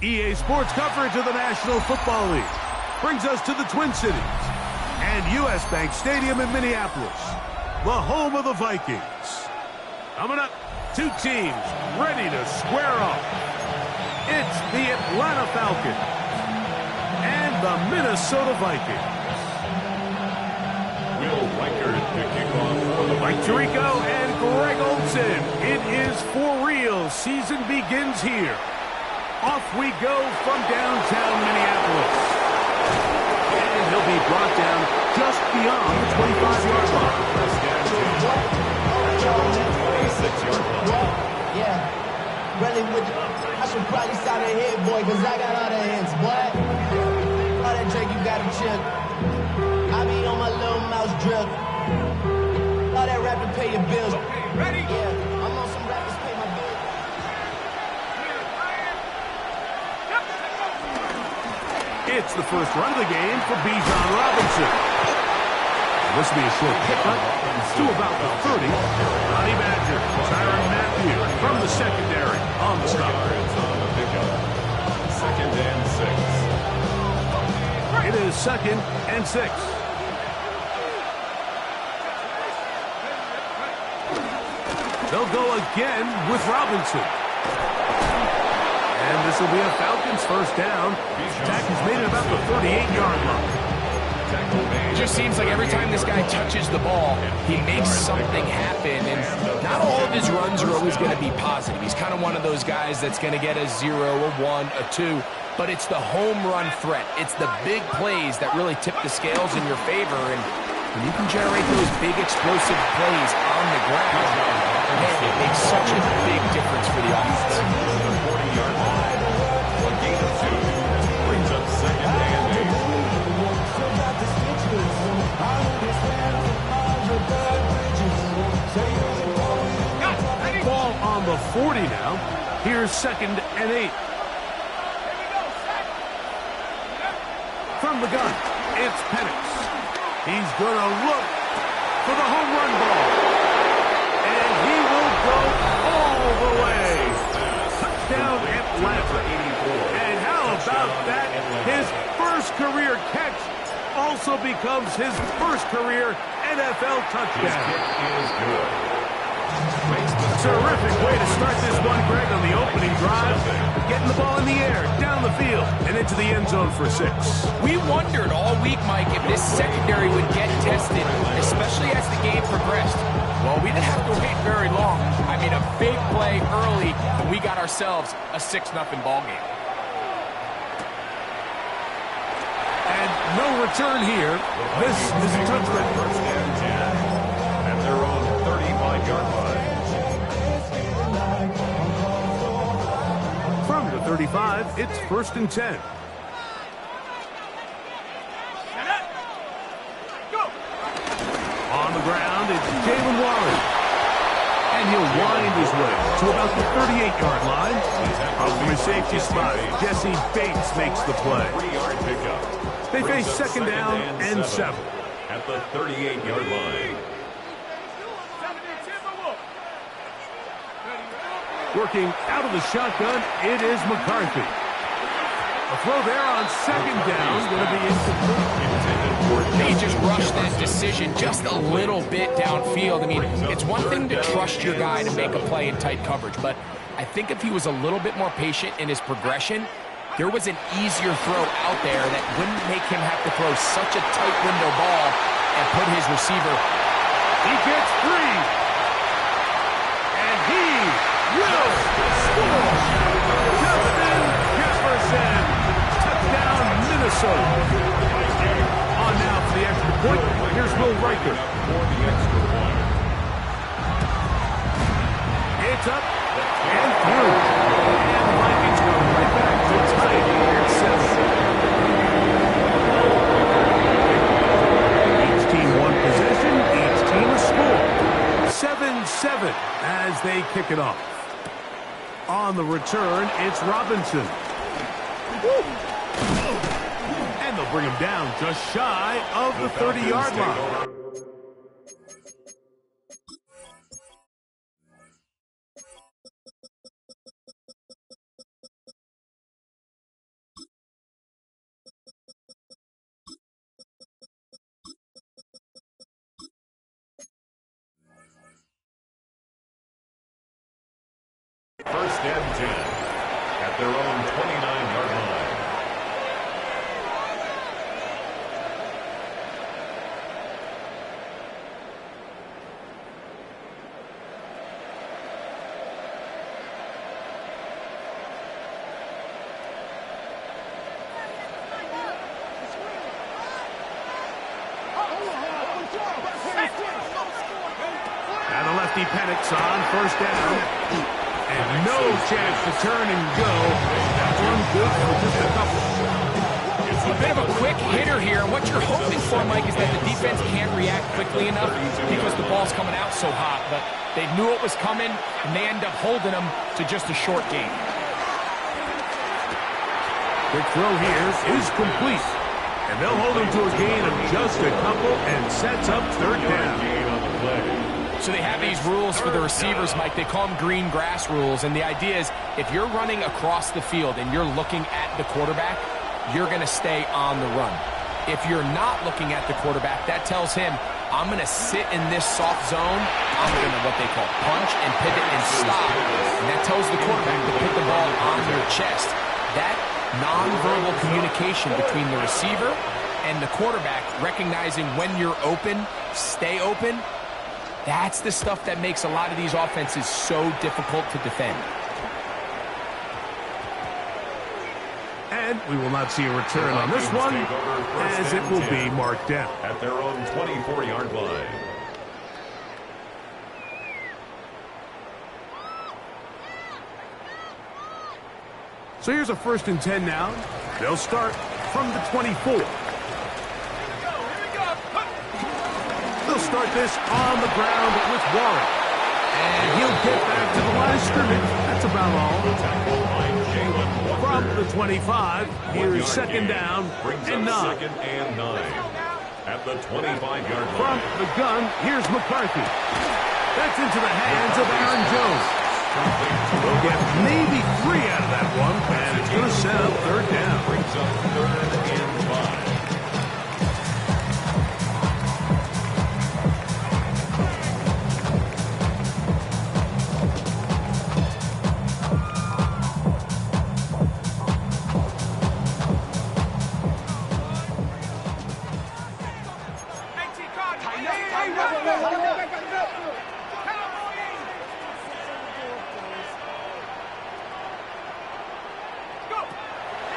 EA Sports coverage of the National Football League brings us to the Twin Cities and U.S. Bank Stadium in Minneapolis, the home of the Vikings. Coming up, two teams ready to square off. It's the Atlanta Falcons and the Minnesota Vikings. Will Reichard kicking off for the Mike Tirico and Greg Olsen. It is for real. Season begins here. Off we go from downtown Minneapolis. And he'll be brought down just beyond the 25-yard line. 26-yard line. Yeah, really I should probably start a hit, boy, because I got all the hits, boy. All that Drake, you got a chip. I be on my little mouse drip. All that rap to pay your bills. Okay, ready? Yeah, I'm on some rappers pay my bills. It's the first run of the game for Bijan Robinson. This will be a short pickup to about the 30. Honey Badger, Tyrann Mathieu from the secondary on the stop. Second and 6. It is second and 6. They'll go again with Robinson. And this will be a Falcons first down. Tack has made it about the 38-yard line. It just seems like every time this guy touches the ball, he makes something happen. And not all of his runs are always going to be positive. He's kind of one of those guys that's going to get a 0, a 1, a 2. But it's the home run threat. It's the big plays that really tip the scales in your favor. And when you can generate those big explosive plays on the ground, man, it makes such a big difference for the offense. 40-yard line. A gain of 2. Brings up second and 8. Ball on the 40 now. Here's second and 8. From the gun, it's Penix. He's going to look for the home run ball. And he will go all the way. Touchdown Atlanta. And how about that? His first career catch also becomes his first career NFL touchdown. Is good. Terrific way to start this one, Greg, on the opening drive. Getting the ball in the air, down the field, and into the end zone for 6. We wondered all week, Mike, if this secondary would get tested, especially as the game progressed. Well, we didn't have to wait very long. I mean, a big play early, and we got ourselves a 6-0 ball game. And no return here. This is a touchdown. First and 10. At their own 35-yard line. From the 35, it's first and 10. On the ground, it's Jaylen Warren. And he'll wind his way to about the 38-yard line. Out from his safety spot, Jesse Bates makes the play. 3-yard pickup. They face second down and 7. At the 38-yard line. Working out of the shotgun, it is McCarthy. A throw there on second down, going to be incomplete. They just rushed that decision just a little bit downfield. I mean, it's one thing to trust your guy to make a play in tight coverage, but I think if he was a little bit more patient in his progression, there was an easier throw out there that wouldn't make him have to throw such a tight window ball and put his receiver. He gets free. And he will score. Justin Jefferson. Touchdown, Minnesota. On now for the extra point. Here's Will Reichard. For the extra point. It's up and through. And the Vikings go right back to tie it at 7. Each team one possession, each team a score. 7-7 as they kick it off. On the return, it's Robinson. And they'll bring him down just shy of the 30-yard line. and 10 at their own 29-yard line. And the lefty Penix on first down. And no chance to turn and go. That one good for just a couple. It's a bit of a quick hitter here. What you're hoping for, Mike, is that the defense can't react quickly enough because the ball's coming out so hot. But they knew it was coming, and they end up holding them to just a short game. Quick throw here is complete. And they'll hold him to a gain of just a couple and sets up third down. So they have these rules for the receivers, Mike. They call them green grass rules. And the idea is if you're running across the field and you're looking at the quarterback, you're going to stay on the run. If you're not looking at the quarterback, that tells him, I'm going to sit in this soft zone. I'm going to what they call punch and pivot and stop. And that tells the quarterback to put the ball on their chest. That nonverbal communication between the receiver and the quarterback, recognizing when you're open, stay open, that's the stuff that makes a lot of these offenses so difficult to defend. And we will not see a return on this one, as it will be marked down. At their own 24-yard line. So here's a 1st and 10 now. They'll start from the 24. They'll start this on the ground with Warren. And he'll get back to the line of scrimmage. That's about all. From the 25, here's 2nd down and 9. 2nd and 9. At the 25-yard line. From the gun, here's McCarthy. That's into the hands of Aaron Jones. They'll get maybe 3 out of that one, and it's going to set up third down. Brings up 3rd and 5.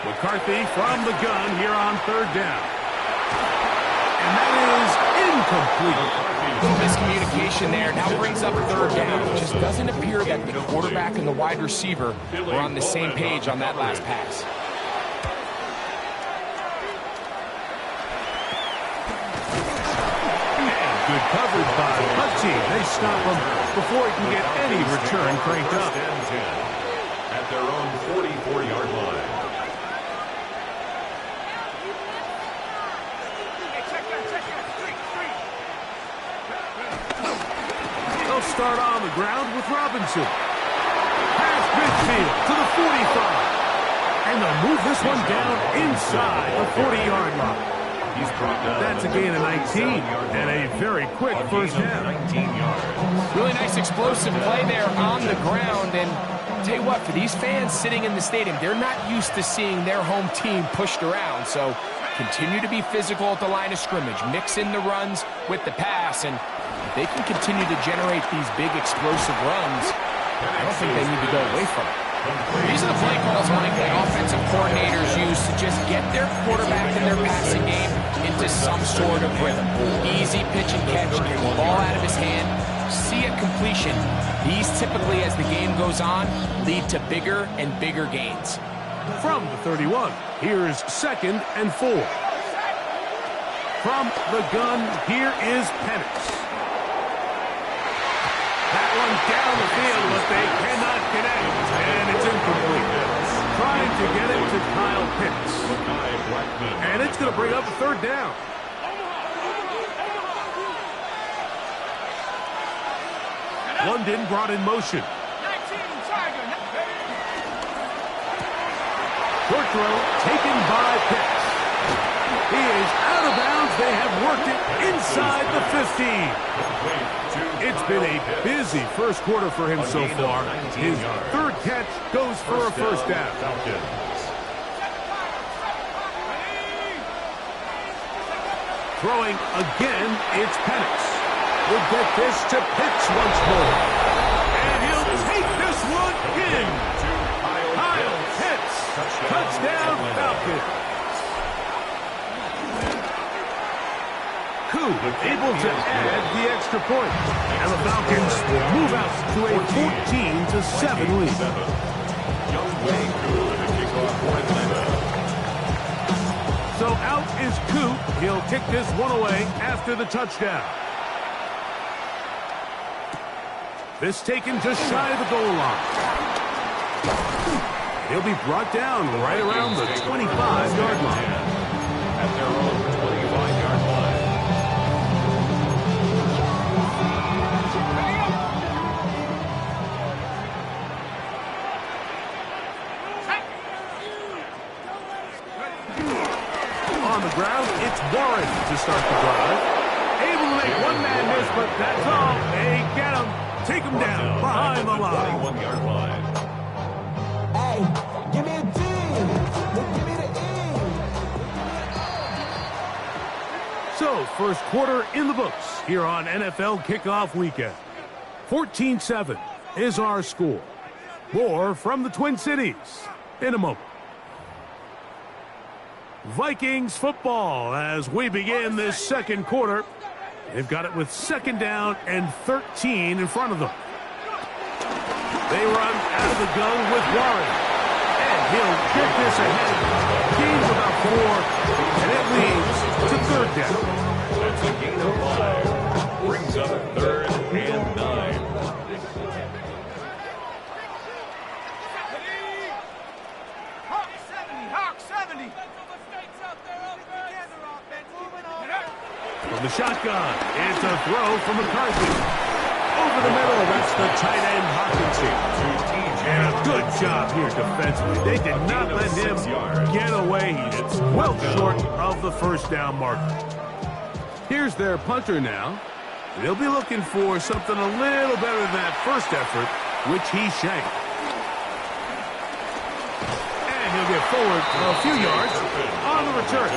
McCarthy from the gun here on 3rd down. And that is incomplete. Little miscommunication there. Now brings up 3rd down. It just doesn't appear that the quarterback and the wide receiver were on the same page on that last pass. And good coverage by Hutchie. They stop him before he can get any return cranked up. At their own 44-yard line. Start on the ground with Robinson. Past midfield to the 45. And they'll move this one down inside the 40-yard line. That's a gain of 19 and a very quick first down. 19 yards. Really nice explosive play there on the ground. And I'll tell you what, for these fans sitting in the stadium, they're not used to seeing their home team pushed around. So continue to be physical at the line of scrimmage. Mix in the runs with the pass, and they can continue to generate these big explosive runs. I don't think they need to go away from it. These are the play calls, Mike, that offensive coordinators use to just get their quarterback and their passing game into some sort of rhythm. Easy pitch and catch, get the ball out of his hand, see a completion. These typically, as the game goes on, lead to bigger and bigger gains. From the 31, here's 2nd and 4. From the gun, here is Penix. That one down the field, but they cannot connect, and it's incomplete. Trying to get it to Kyle Pitts. And it's going to bring up 3rd down. London brought in motion. Short throw taken by Pitts. He is out of bounds. They have worked it inside the 15. It's been a busy first quarter for him so far. His third catch goes for a first down. Throwing again, it's Penix. Will get this to Pitts once more. And he'll take this one in. Kyle Pitts. Touchdown Falcons. Koo able to add the extra point. And the Falcons will move out to a 14-7 lead. So out is Koo. He'll kick this one away after the touchdown. This taken just shy of the goal line. He'll be brought down right around the 25-yard line. At their own 25-yard line. On the ground, it's Warren to start the drive. Able to make one man miss, but that's all. They get him. Take him down behind the line. 21-yard line. Hey, give me a D. Give me the E. So, first quarter in the books here on NFL Kickoff Weekend. 14-7 is our score. More from the Twin Cities in a moment. Vikings football as we begin this second quarter. They've got it with second down and 13 in front of them. They run out of the gun with Warren. And he'll get this ahead. Gains about 4, and it leads to third down. That's a gain of 5. Brings up third and 9. From the shotgun, it's a throw from McCarthy. Over the middle, that's the tight end Hockenson. And a good job here defensively. They did not let him get away. He's well short of the first down marker. Here's their punter now. They'll be looking for something a little better than that first effort, which he shanked. And he'll get forward a few yards on the return.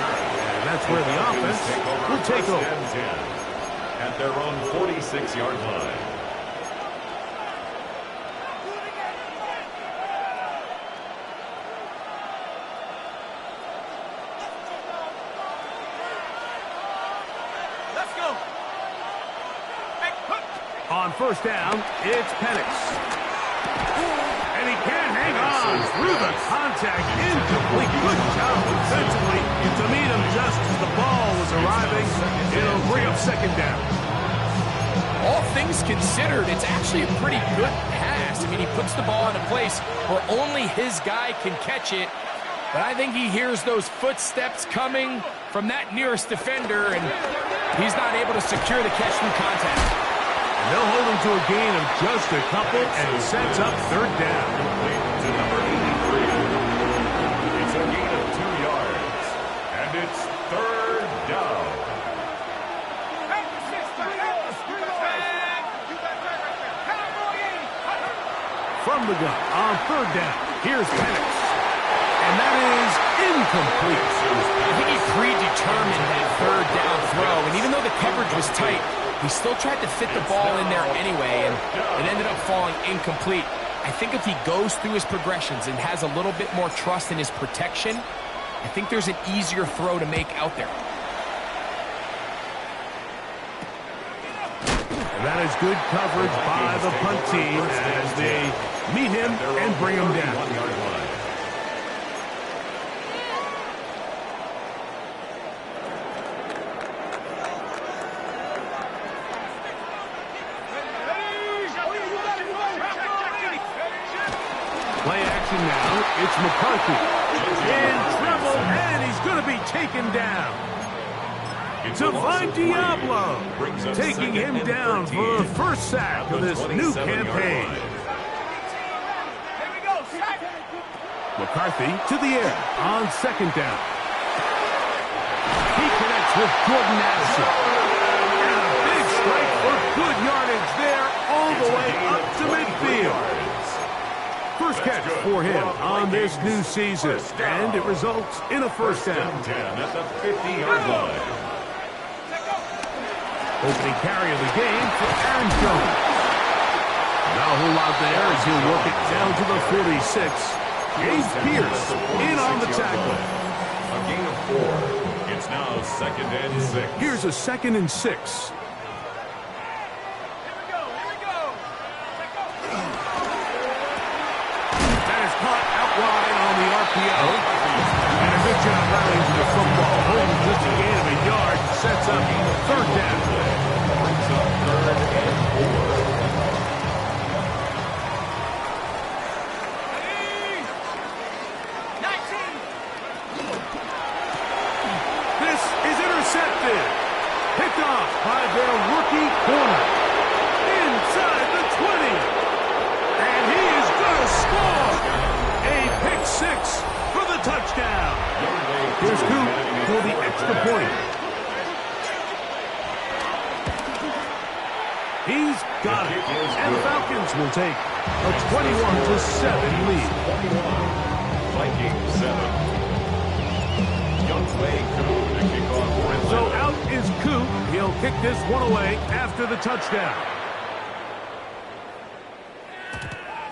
And that's where the offense will take over. At their own 46-yard line. On first down, it's Penix. And he can't hang on through the contact. Incomplete. Good job defensively to meet him just as the ball was arriving. It'll bring up second down. All things considered, it's actually a pretty good pass. I mean, he puts the ball in a place where only his guy can catch it. But I think he hears those footsteps coming from that nearest defender, and he's not able to secure the catch through contact. They'll hold him to a gain of just a couple, and it sets up third down. To number 83. It's a gain of 2 yards. And it's third down. From the gun on third down, here's Penix. And that is incomplete. I think he predetermined that third down throw, and even though the coverage was tight, he still tried to fit the ball in there anyway, and it ended up falling incomplete. I think if he goes through his progressions and has a little bit more trust in his protection, I think there's an easier throw to make out there. And that is good coverage by the punt team as they meet him and bring him down. Play action now. It's McCarthy in trouble, and he's going to be taken down. Divine Diablo taking him down for the first sack of this new campaign. McCarthy to the air on second down. with Jordan Addison. And a big strike for good yardage there all the way up to midfield. First catch for him on this new season, and it results in a first down. 10 at the 50-yard line. Opening carry of the game for Aaron Jones. Not a whole lot there as he'll work it down to the 46. James Pierce in on the tackle. A gain of 4. It's now 2nd and 6. Here's a 2nd and 6. That is caught out wide on the RPO. And a good job rallying to the football. Holding just a gain of a yard. Sets up third down. Brings up 3rd and 4. Picked off by their rookie corner. Inside the 20. And he is going to score. A pick 6 for the touchdown. Here's Coop for the extra point. He's got it. And the Falcons will take a 21-7 lead. Vikings 7. So out is Coop. He'll kick this one away after the touchdown.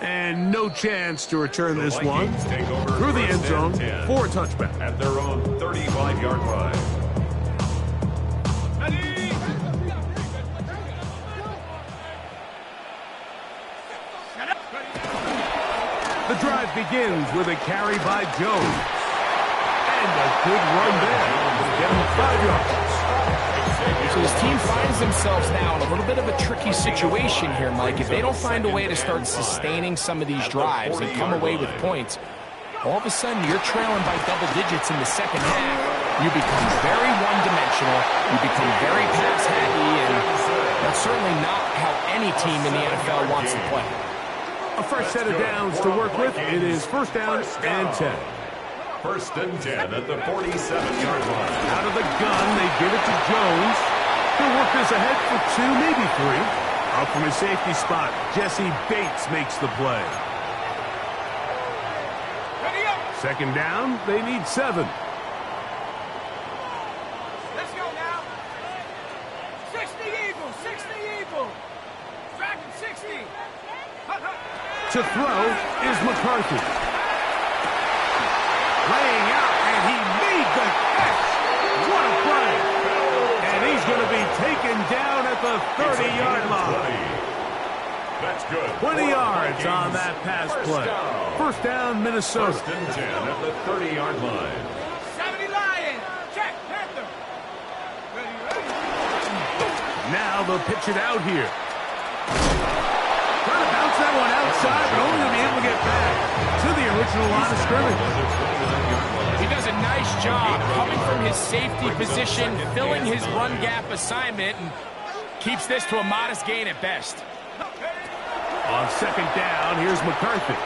And no chance to return this one through the end zone for a touchback. At their own 35-yard line. The drive begins with a carry by Jones. And a good run there. Get him 5 yards. So his team finds themselves now in a little bit of a tricky situation here, Mike. If they don't find a way to start sustaining some of these drives and come away with points, all of a sudden you're trailing by double digits in the second half. You become very one-dimensional. You become very pass-happy, and that's certainly not how any team in the NFL wants to play. A fresh set of downs to work with. It is first down and 10. 1st and 10 at the 47-yard line. Out of the gun, they give it to Jones. He'll work this ahead for 2, maybe 3. Up from his safety spot, Jesse Bates makes the play. Second down, they need 7. Let's go now. 60 Eagles, 60 Eagles. Dragon 60. To throw is McCarthy. Laying out, and he made the catch. What a play. And he's going to be taken down at the 30-yard line. That's good. 20 yards on that pass play. First down, Minnesota. 1st and 10 at the 30-yard line. 70 Lions. Check, Panther. Ready. Now they'll pitch it out here. Trying to bounce that one outside, but only to be able to get back to the original line of scrimmage. He does a nice job coming from his safety position, filling his run gap assignment, and keeps this to a modest gain at best. On second down, here's McCarthy.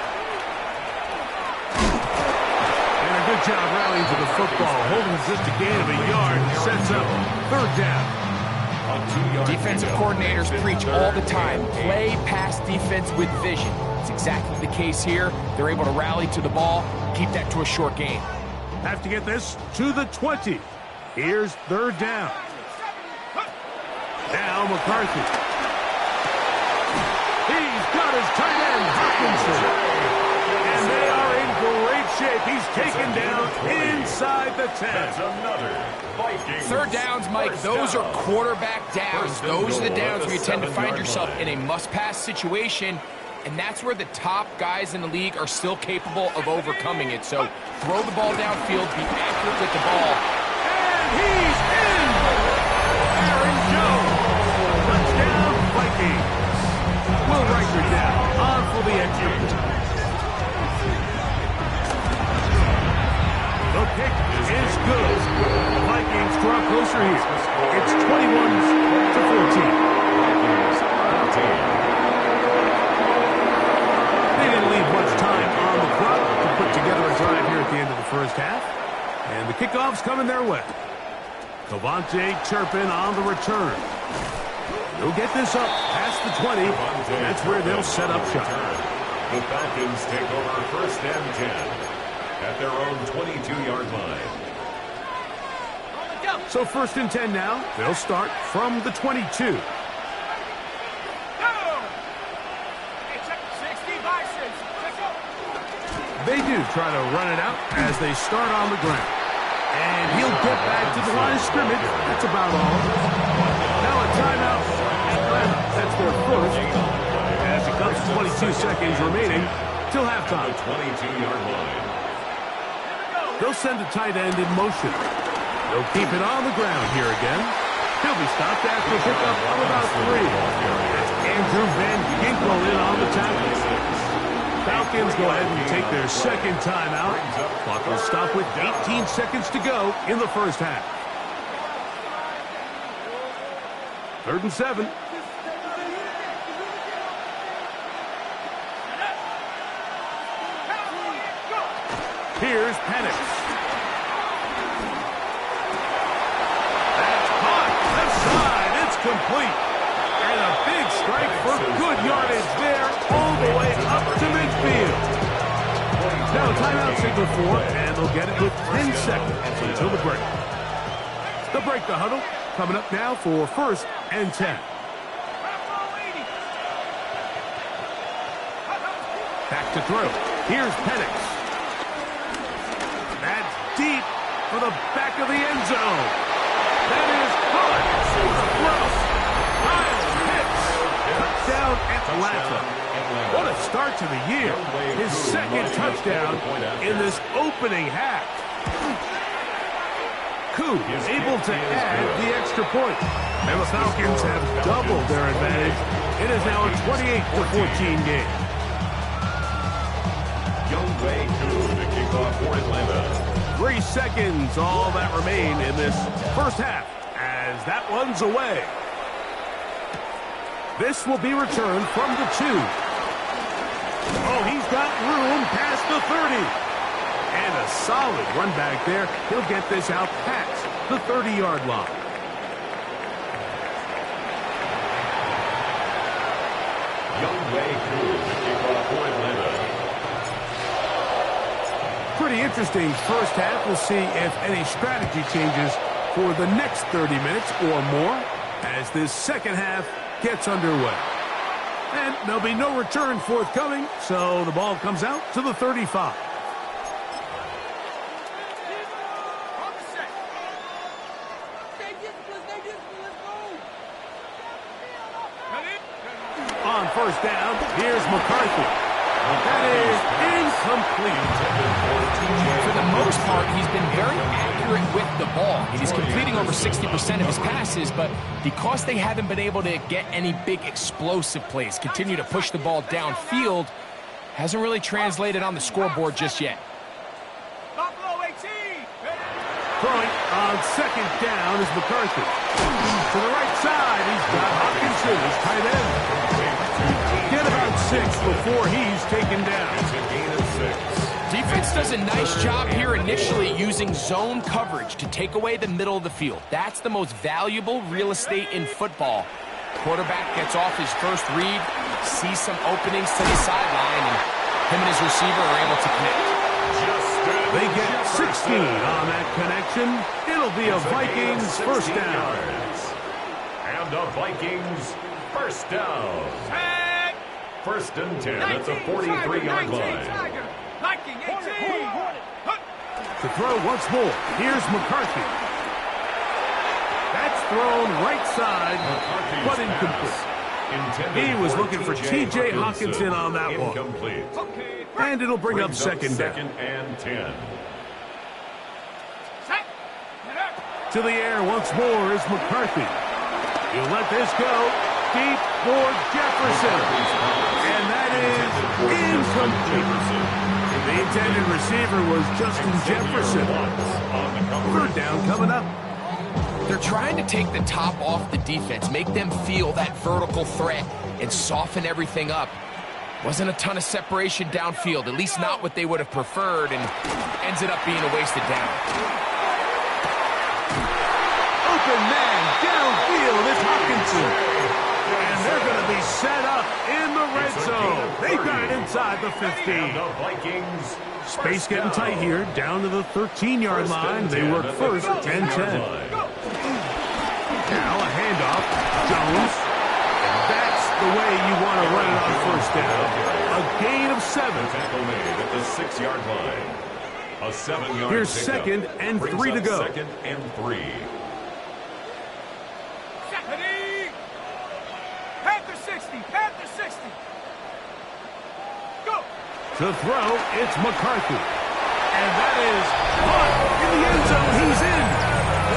And a good job rallying to the football, holding just a gain of a yard, sets up third down. Defensive coordinators preach all the time, play pass defense with vision. It's exactly the case here. They're able to rally to the ball, keep that to a short gain. Have to get this to the 20. Here's third down. Now McCarthy. He's got his tight end, Hopkinson. And they are in great shape. He's taken down inside the 10. That's another Vikings. Third downs, Mike, those are quarterback downs. Those are the downs where you tend to find yourself in a must-pass situation, and that's where the top guys in the league are still capable of overcoming it. So throw the ball downfield, be accurate with the ball. And he's in! Aaron Jones. Touchdown, Vikings. Will Riker down on for the extra point. The kick is good. The Vikings draw closer here. It's 21-14. They didn't leave much time on the clock to put together a drive here at the end of the first half. And the kickoff's coming their way. Devontae Turpin on the return. He'll get this up past the 20. That's where they'll set up shop. The Falcons take over first and 10 at their own 22-yard line. So first and 10 now. They'll start from the 22. They do try to run it out as they start on the ground. And he'll get back to the line of scrimmage. That's about all. Now a timeout. That's their first. As it comes to 22 seconds remaining till halftime. The 22-yard line. They'll send the tight end in motion. They'll keep it on the ground here again. He'll be stopped after a pickup of about 3. That's Andrew Van Ginkel in on the tackle. Falcons go ahead and take their second timeout. Clock will stop with 18 seconds to go in the first half. 3rd and 7. Here's Penix. That's caught. Left side. It's complete. And a big strike for good yardage there all the way up to midfield. Now a timeout signal for, and they'll get it with 10 seconds until the break. They'll break the huddle. Coming up now for first and 10. Back to throw. Here's Penix. That's deep for the back of the end zone. That is caught. Touchdown Atlanta. What a start to the year. His second touchdown in this opening half. Koo is able to add the extra point. And the Falcons have doubled their advantage. It is now a 28-14 game. Younghoe Koo to kick off for Atlanta. 3 seconds, all that remain in this first half as that one's away. This will be returned from the 2. Oh, he's got room past the 30. And a solid run back there. He'll get this out past the 30-yard line. Younghoe Koo to kick off for Atlanta. Pretty interesting first half. We'll see if any strategy changes for the next 30 minutes or more as this second half gets underway. And there'll be no return forthcoming, so the ball comes out to the 35. On first down, here's McCarthy. That is incomplete. For the most part, he's been very accurate with the ball. He's completing over 60% of his passes, but because they haven't been able to get any big explosive plays, continue to push the ball downfield, hasn't really translated on the scoreboard just yet. Buffalo 18. Throwing on second down is McCarthy. To the right side, he's got Hockenson, his tight end. Get about 6 before he's taken down. It's a gain of 6. Defense does a nice job here initially using zone coverage to take away the middle of the field. That's the most valuable real estate in football. Quarterback gets off his first read, sees some openings to the sideline, and him and his receiver are able to connect. They get 16 on that connection. It'll be a Vikings first down. And the Vikings first down. First and 10 at the 43-yard line. Viking 18. To throw once more, here's McCarthy. That's thrown right side, but incomplete. He was looking for T.J. Hockenson on that one. And it'll bring up second down. Second and 10. To the air once more is McCarthy. He'll let this go deep for Jefferson. And that is incomplete. The intended receiver was Justin Jefferson. 3rd down coming up. They're trying to take the top off the defense, make them feel that vertical threat, and soften everything up. Wasn't a ton of separation downfield, at least not what they would have preferred, and ends it up being a wasted down. open man downfield. It's Hockenson. And they're going to be set up in the red zone. They've got it inside the 15. The Vikings. Space getting tight here, down to the 13-yard line. They work first, 10-10. Now a handoff, Jones. And that's the way you want to run it on first down. A gain of 7. Tackle made at the 6-yard line. A 7-yard Here's pickup. second and Brings 3 to up go. Second and 3. Ready? Panther 60. Panther 60. Go. To throw, it's McCarthy. And that is caught in the end zone. He's in.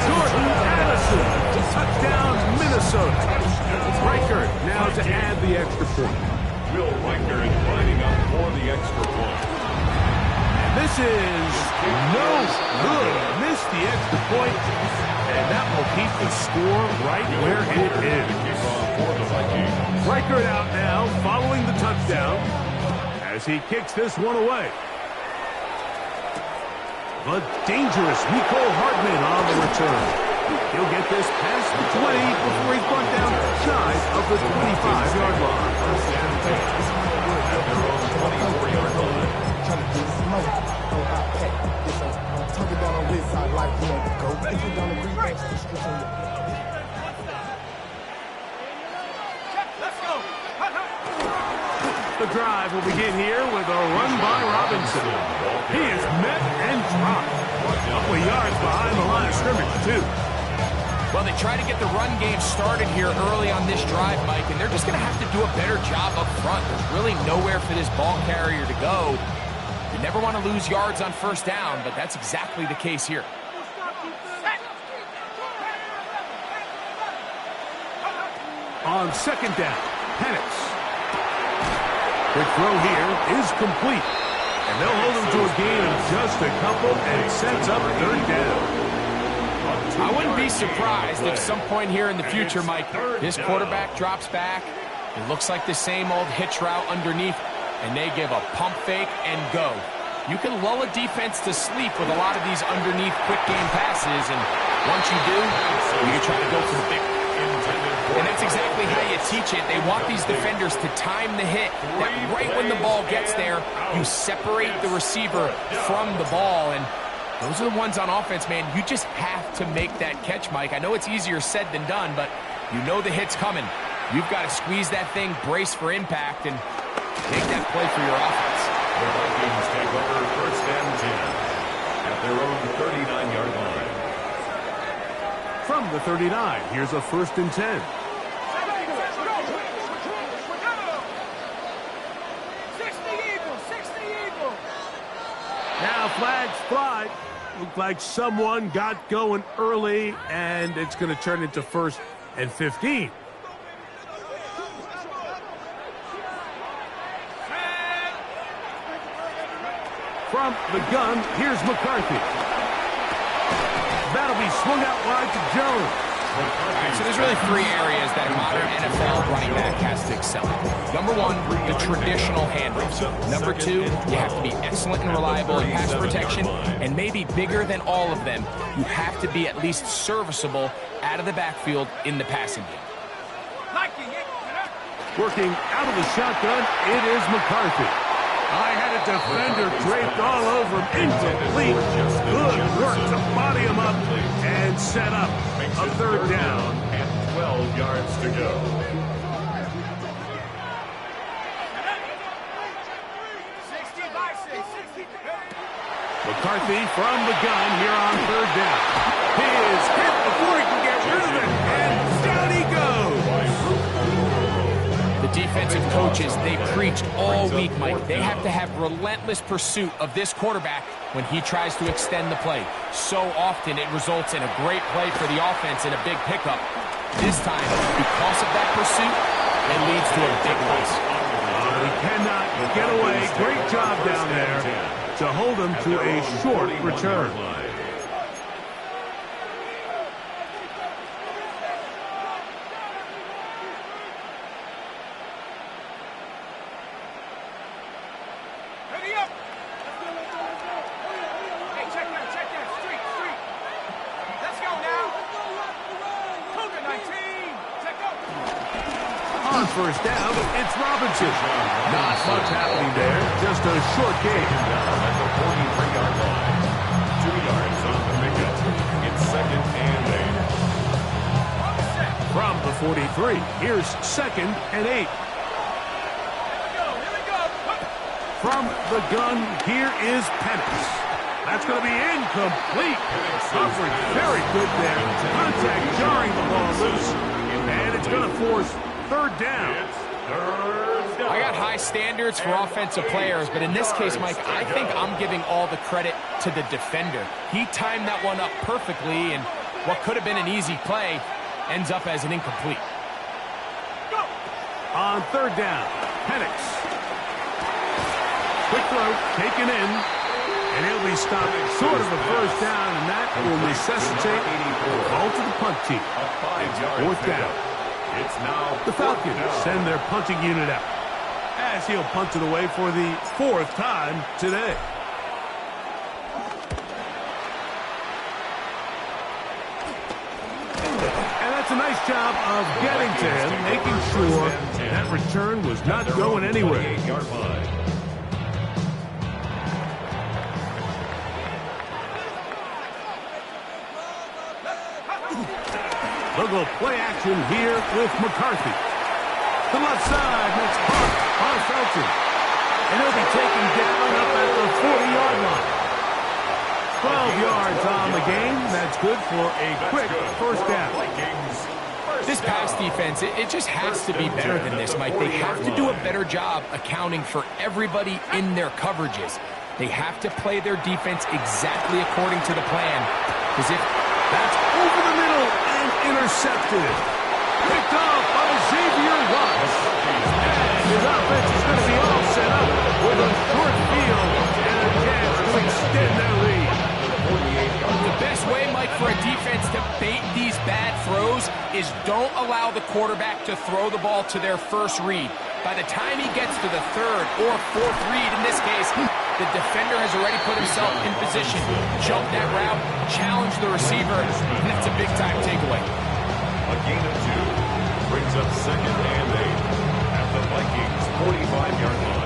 Jordan Addison. Touchdown, Minnesota. Reichert now to add the extra point. Will Reichert lining up for the extra point. And this is no good. Missed the extra point. And that will keep the score right where it is. For the Vikings. Reichert out now, following the touchdown, as he kicks this one away. The dangerous Nicole Hardman on the return. He'll get this past the 20 before he's brought down shy of the 25-yard line. At their own 24-yard line. Trying to get smoke. Talk it down on this side like you ain't go. If you don't agree, that's the description. Let's go. Hut, hut. The drive will begin here with a run by Robinson. He is met and dropped. A couple of yards behind the line of scrimmage, too. Well, they try to get the run game started here early on this drive, Mike, and they're just going to have to do a better job up front. There's really nowhere for this ball carrier to go. You never want to lose yards on first down, but that's exactly the case here. On second down, Penix. Quick throw here is complete. And they'll hold him to a gain of just a couple, and it sets up third down. I wouldn't be surprised if some point here in the future, Mike, this quarterback drops back. It looks like the same old hitch route underneath, and they give a pump fake and go. You can lull a defense to sleep with a lot of these underneath quick game passes, and once you do, you try to go for the big one. And that's exactly how you teach it. They want these defenders to time the hit, that right when the ball gets there, you separate the receiver from the ball, and those are the ones on offense, man. You just have to make that catch, Mike. I know it's easier said than done, but you know the hit's coming. You've got to squeeze that thing, brace for impact, and make that play for your offense. The Vikings take over first and 10 at their own 39-yard line. From the 39, here's a first and 10. 60 Eagles. 60 Eagles. Now flags fly. Looked like someone got going early, and it's going to turn into first and 15. From the gun, here's McCarthy. That'll be swung out wide to Jones. So there's really 3 areas that a modern NFL running back has to excel at. Number 1, the traditional handoffs. Number 2, you have to be excellent and reliable in pass protection. And maybe bigger than all of them, you have to be at least serviceable out of the backfield in the passing game. Liking it. Working out of the shotgun, it is McCarthy. I had a defender draped all over him. Incomplete. Good work to body him up and set up a third down. And 12 yards to go. McCarthy from the gun here on third down. He is hit before he can get rid of it, and down he goes. The defensive coaches, they preached all week, Mike. They have to have relentless pursuit of this quarterback when he tries to extend the play. So often it results in a great play for the offense and a big pickup. This time, because of that pursuit, it leads to a big loss. He cannot get away. Great job down there to hold him to a short return. Ready up. Hey, check that. Street. Let's go now. first down. It's Robinson. Not much happening there. Just a short gain. At the 43-yard line. 2 yards on the pickup. It's 2nd and 8. From the 43, here's 2nd and 8. From the gun, here is Penix. That's going to be incomplete. Coverage very good there. Contact jarring the ball loose. And it's going to force 3rd down. I got high standards for offensive players, but in this case, Mike, I think I'm giving all the credit to the defender. He timed that one up perfectly, and what could have been an easy play ends up as an incomplete. On 3rd down, Penix. Quick throw, taken in, and he'll be stopped short of the first down, and that will necessitate a call to the punt team. It's 4th down. It's now The Falcons send their punting unit out, as he'll punt it away for the 4th time today. And that's a nice job of getting to him, making sure that return was not going anywhere. 48-yard line. They'll go play action here with McCarthy. The left side, that's Park on Felton. And he'll be taken down up at the 40-yard line. 12 yards on the game. That's good for a quick first down. This pass defense, it just has to be better than this, Mike. They have to do a better job accounting for everybody in their coverages. They have to play their defense exactly according to the plan. Because if That's over the middle and intercepted. Picked off by Xavier Watts. And his offense is going to be all set up with a short field and a chance to extend their lead. the best way, Mike, for a defense to bait these bad throws is don't allow the quarterback to throw the ball to their first read. By the time he gets to the 3rd or 4th read, in this case, the defender has already put himself in position, jump that route, challenge the receiver, and that's a big-time takeaway. A gain of 2 brings up 2nd and 8 at the Vikings 45-yard line.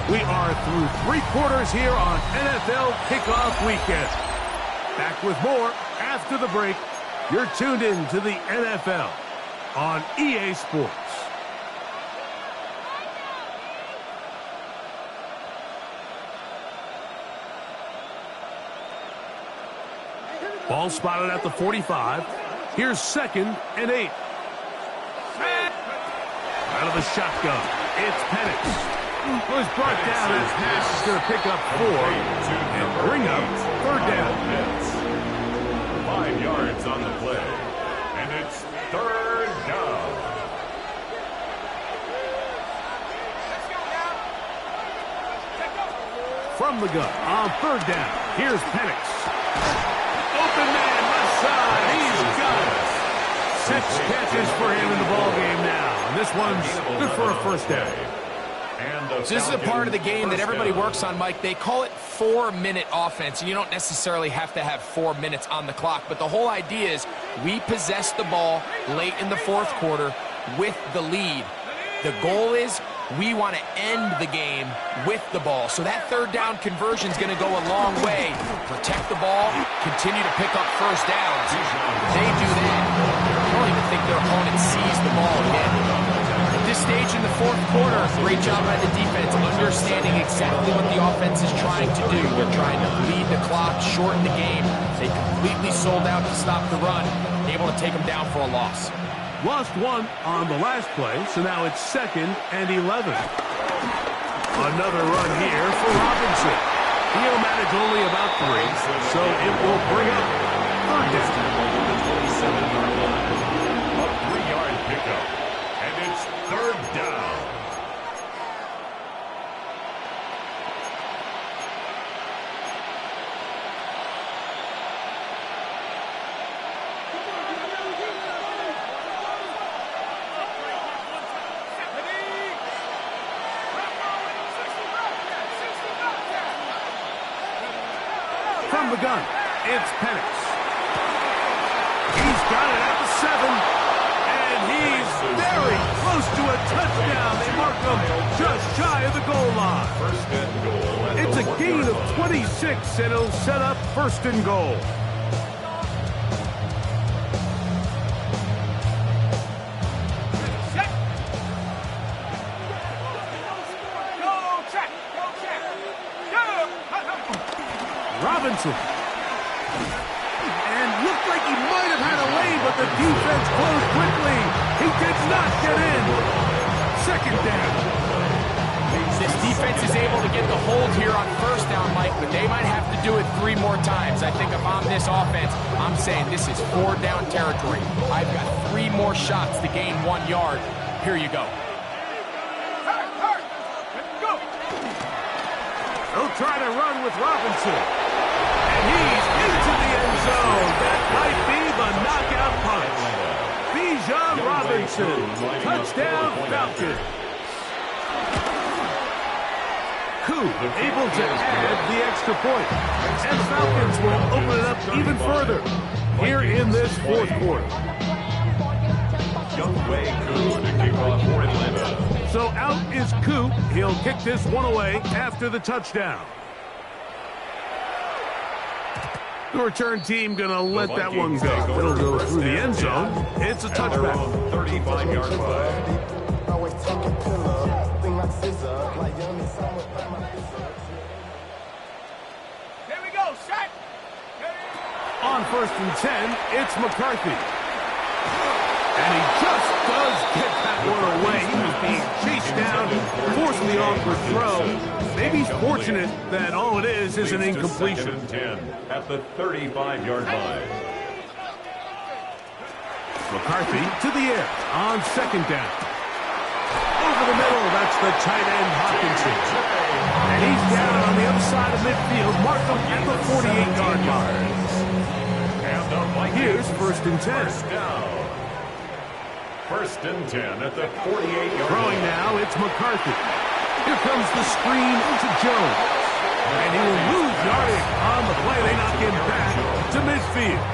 We are through 3 quarters here on NFL Kickoff Weekend. Back with more after the break. You're tuned in to the NFL on EA Sports. Ball spotted at the 45. Here's 2nd and 8. Out of the shotgun, it's Penix. Was brought down as pass is going to pick up 4 and bring up 3rd down. 5 yards on the play, and it's 3rd down. From the gun on 3rd down, here's Penix. Open man, left side, he's got it. 6 catches for him in the ballgame now, and this one's good for a first down. So this is a part of the game that everybody works on, Mike. They call it 4-minute offense, and you don't necessarily have to have 4 minutes on the clock. But the whole idea is we possess the ball late in the 4th quarter with the lead. The goal is we want to end the game with the ball. So that 3rd down conversion is going to go a long way. Protect the ball, continue to pick up first downs. If they do that, I don't even think their opponent sees the ball again. This stage in the 4th quarter, great job by the defense, understanding exactly what the offense is trying to do. They're trying to bleed the clock, shorten the game. They completely sold out to stop the run, able to take them down for a loss. Lost 1 on the last play, so now it's 2nd and 11. Another run here for Robinson. He'll manage only about 3, so it will bring up 3rd down. The 27-yard line. A 3-yard pickup, and it's 3rd down. From the gun, it's Penix. He's got it at the 7, and he him just shy of the goal line. First and goal. At It's the a 1 gain yard of line. 26, and it'll set up first and goal. Set. Go check. Go check. Go. Robinson. And looked like he might have had a lane, but the defense closed quickly. He did not get in. Second down. This defense is able to get the hold here on first down, Mike, but they might have to do it 3 more times. I think if I'm this offense, I'm saying this is 4 down territory. I've got 3 more shots to gain 1 yard. Here you go. Hurry, hurry. Let's go. They'll try to run with Robinson. And he's into the end zone. That might be the knockout punch. Bijan Robinson. Touchdown, Falcons. Koo able to add the extra point. And Falcons will open it up even further here in this fourth quarter. Younghoe Koo to kick off for Atlanta. So out is Koo. He'll kick this one away after the touchdown. The return team going to let that one go. It'll go through the end zone. It's a At their touchback. own 35-yard line. Always talking pillar, thing like scissor, like yummy somewhere by my scissor. Here we go. Set. On first and 10, it's McCarthy. And he just does get that one away. He was being chased down, forcing the awkward throw. Maybe he's fortunate that all it is an Leads to incompletion. 2nd and 10 at the 35-yard line. McCarthy to the air on second down. Over the middle, that's the tight end Hawkinson. And he's down on the other side of midfield, marked him at the 48-yard line. And the Vikings Here's first and 10. first down. First and 10 at the 48-yard Throwing line. now, it's McCarthy. Here comes the screen to Jones. And he will lose yardage on the play. They knock him back to midfield.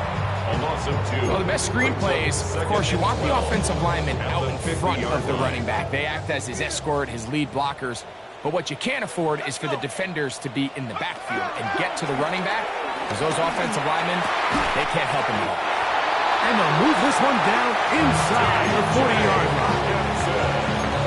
A loss of 2. Well, the best screen plays, of course, you want the offensive lineman out in front of the running back. They act as his escort, his lead blockers. But what you can't afford is for the defenders to be in the backfield and get to the running back, because those offensive linemen, they can't help him at all. And they'll move this one down inside the 40-yard line.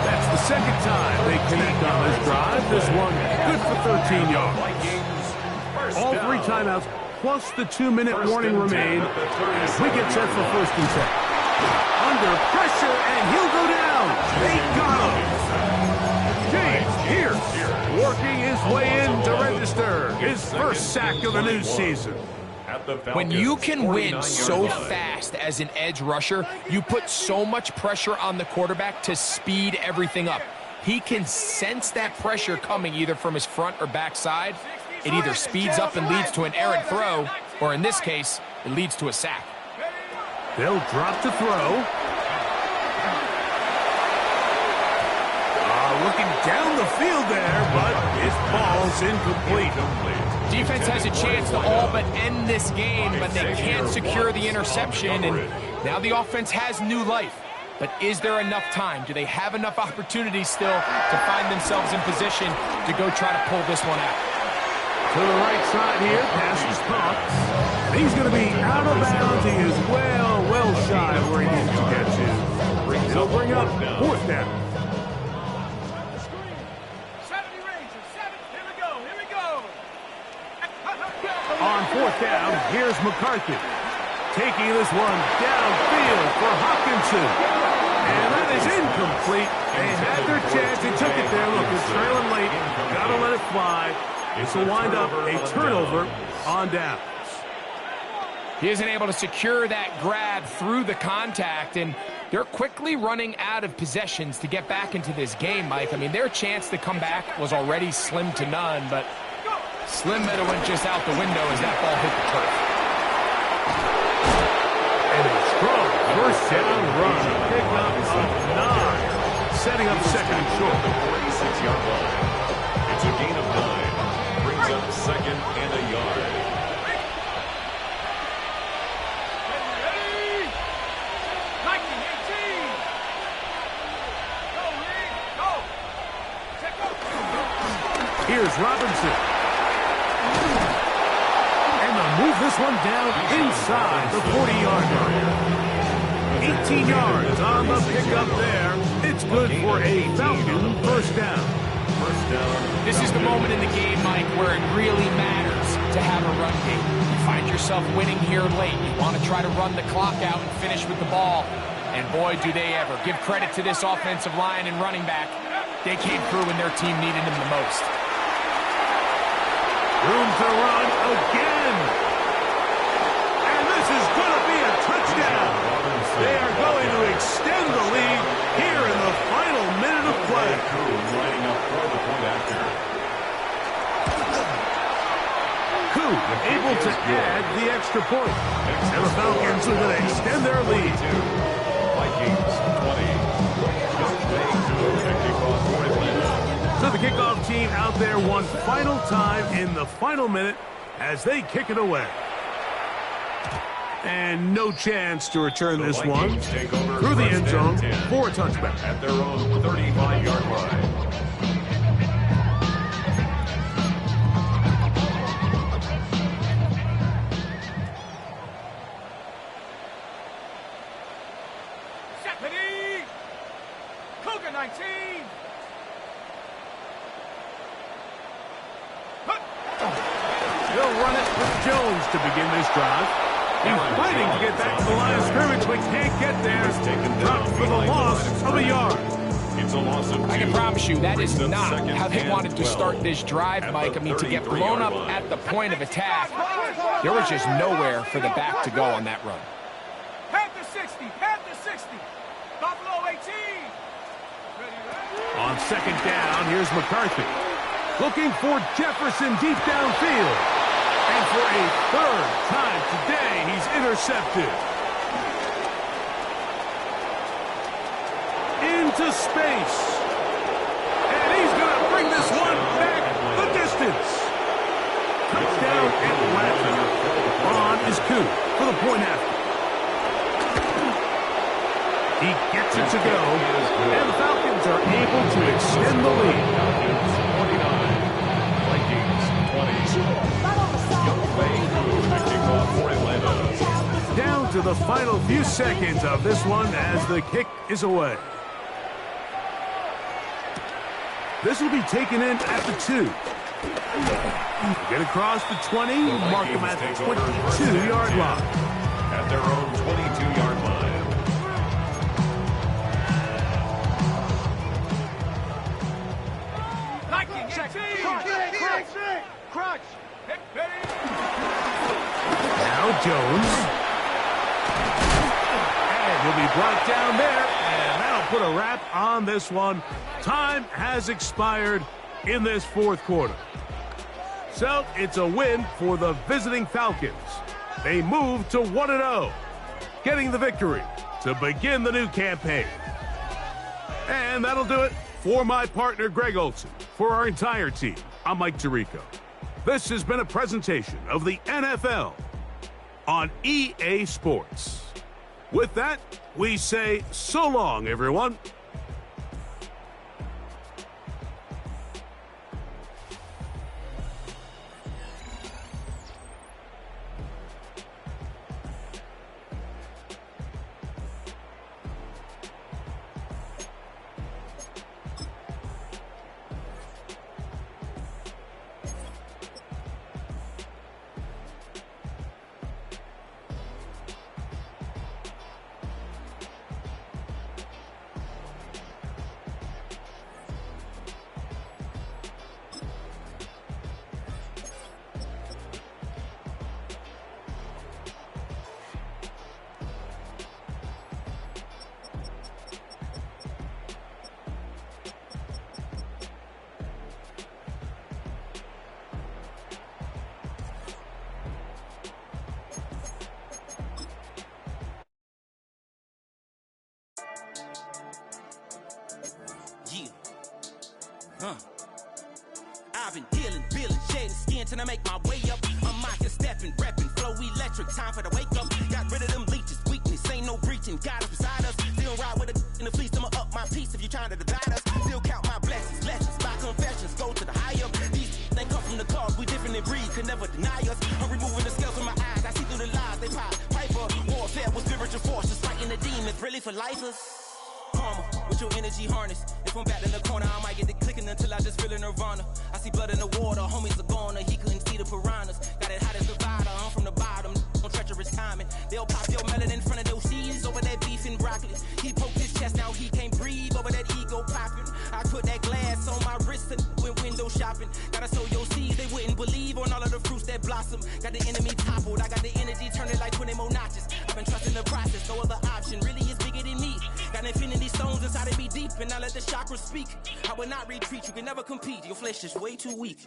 That's the second time they connect on this drive. This one good for 13 yards. Vikings first All down. 3 timeouts plus the 2-minute warning remain as we get set for first and 10. Under pressure, and he'll go down. They got him. James Pierce working his way in to register his first sack of the new season. At the When you Falcons' can win 49-yard so line. fast as an edge rusher, you put so much pressure on the quarterback to speed everything up. He can sense that pressure coming either from his front or back side. It either speeds up and leads to an errant throw, or in this case, it leads to a sack. They'll drop to throw. Looking down the field there, but his ball's incomplete. Defense has a chance to all but end this game, but they can't secure the interception, and now the offense has new life. But is there enough time? Do they have enough opportunities still to find themselves in position to go try to pull this one out? To the right side here, pass is caught. And he's going to be out of bounds. He is well shy of where he needs to get to. It'll bring up fourth down. 70 Rangers. 7. Here we go. Here we go. On fourth down, here's McCarthy. Taking this one downfield for Hawkinson. And that is incomplete. They had their chance. They took it there. Look, it's trailing late. Got to let it fly. This will wind up a turnover on downs. He isn't able to secure that grab through the contact, and they're quickly running out of possessions to get back into this game, Mike. I mean, their chance to come back was already slim to none, but slim that it went just out the window as that ball hit the turf. And a strong first down run. Pick up of 9. Setting up second and short. 46-yard line. It's a gain of 9. Brings up second and a yard. Ready? Nike 18. Go, Lee. Go. Here's Robinson. And they'll move this one down inside the 40-yard line. 18 yards on the pickup there. It's good for a Falcon first down. This is the moment in the game, Mike, where it really matters to have a run game. You find yourself winning here late. You want to try to run the clock out and finish with the ball. And boy, do they ever. Give credit to this offensive line and running back. They came through when their team needed them the most. Room to run again. And this is going to be a touchdown. They are going to extend the lead here in the final minute of play. Lining up for the point after. Koo able to add the extra point. And the Falcons are going to extend their lead. Vikings 20. So the kickoff team out there one final time in the final minute as they kick it away. And no chance to return this one through the end zone for a touchback. At their own 35-yard line. Second. Cougar 19. They'll run it with Jones to begin this drive. He's fighting to get back to the line of scrimmage, but can't get there. Dropped for the loss of a yard. It's a loss of 2. I can promise you that is not how they wanted to start this drive, Mike. I mean, to get blown up at the point of attack, there was just nowhere for the back to go on that run. Panther 60. Panther 60. Buffalo 18. On second down, here's McCarthy. Looking for Jefferson deep downfield. And for a third time today, he's intercepted. Into space. And he's going to bring this one back the distance. Touchdown Atlanta. On is Koo for the point after. He gets it to go. And the Falcons are able to extend the lead. 29. Vikings 20. Down to the final few seconds of this one as the kick is away. This will be taken in at the 2. Get across the 20, mark them at the 22-yard line. At their own 22-yard line. Crunch. Now Jones. And he'll be brought down there, and that'll put a wrap on this one. Time has expired in this fourth quarter. So it's a win for the visiting Falcons. They move to 1-0, getting the victory to begin the new campaign. And that'll do it for my partner, Greg Olson. For our entire team, I'm Mike Tirico. This has been a presentation of the NFL on EA Sports. With that, we say so long, everyone. I've been dealing, billing, shedding skin till I make my way up. I'm out here stepping, repping, flow electric, time for the wake up. Got rid of them leeches, weakness, ain't no breaching. Got us beside us, still ride with a in the fleece. I'ma up my piece if you trying to divide us. Still count my blessings, lessons, my confessions, go to the high up. The deny us. I'm removing the scales from my eyes. I see through the lies they pop. Piper, warfare with spiritual forces, fighting the demons, really for lifers. Karma, with your energy harness. If I'm back in the corner, I might get the clicking until I just feel a nirvana. I see blood in the water, homies are gone, he couldn't see the piranhas. Got it hot as Nevada, I'm from the bottom, on treacherous timing. They'll pop your melon in front of those seeds over that beef and broccoli. He poked his chest, now he can't breathe over that ego popping. I put that glass on my wrist and went window shopping. Gotta sow your seeds, they wouldn't believe on all of the fruits that blossom. Got the enemy toppled, I got the energy turning like 20 more notches. I've been trusting the process, no other option really is bigger than me. Got infinity stones inside of me deep, and I let the chakras speak. I will not retreat, you can never compete, your flesh is way too weak.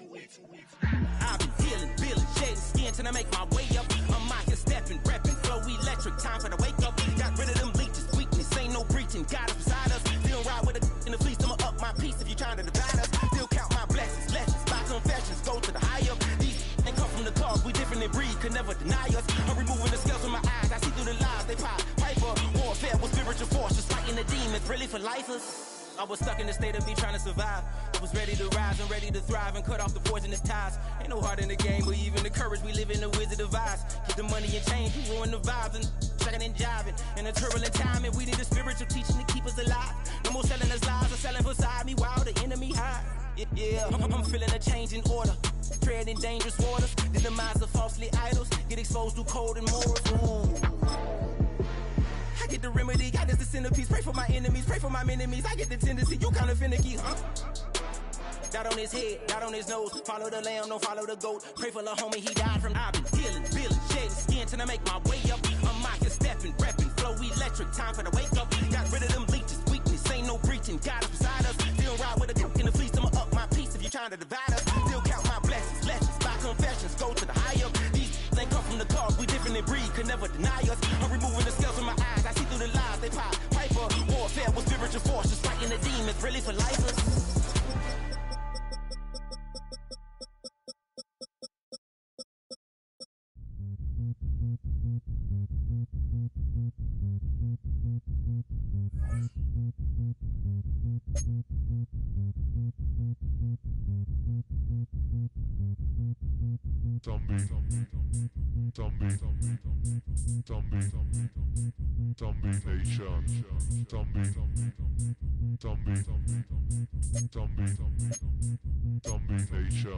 I've been healing, building, shedding skin till I make my way up. I'm mocking, stepping, repping, flow electric, time for the wake up. Got rid of them leeches, weakness, ain't no breaching, God is beside us. Still ride with a in the fleece, I'ma up my piece if you trying to divide us. Still count my blessings, lessons, by confessions, go to the high up. These ain't come from the cause, we different in breed, could never deny us. I'm removing the scales from my eyes, I see through the lies they pop. Piper, warfare with spiritual forces, fighting the demons, really for lifers. I was stuck in the state of me trying to survive. I was ready to rise and ready to thrive and cut off the poisonous ties. Ain't no heart in the game, but even the courage we live in the Wizard of Oz. Get the money and change, we ruin the vibes and checking and jiving. In a turbulent time, and we need a spiritual teaching to keep us alive. No more selling us lies or selling beside me while the enemy hide. Yeah, I'm feeling a change in order. Treading dangerous waters. The demise of falsely idols. Get exposed through cold and morals. I get the remedy, God is the centerpiece. Pray for my enemies, pray for my enemies. I get the tendency, you kinda finicky, huh? Dot on his head, dot on his nose. Follow the lamb, don't follow the goat. Pray for the homie, he died from. I've been healing, building, shedding skin till I make my way up. I'm mocking, stepping, repping, flow electric, time for the wake up. Got rid of them leeches, weakness, ain't no breaching. God is beside us. Still ride with a cook in the fleece, I'ma up my piece if you trying to divide us. Still count my blessings, lessons, by confessions, go to the high up. These ain't come from the cause, we different in breed, could never deny us. I'm removing the scales from my eyes, I see through the lies they pop. Piper, warfare with spiritual forces, fighting the demons, really for lifers. Zombie Nation. Zombie Nation. Zombie Nation.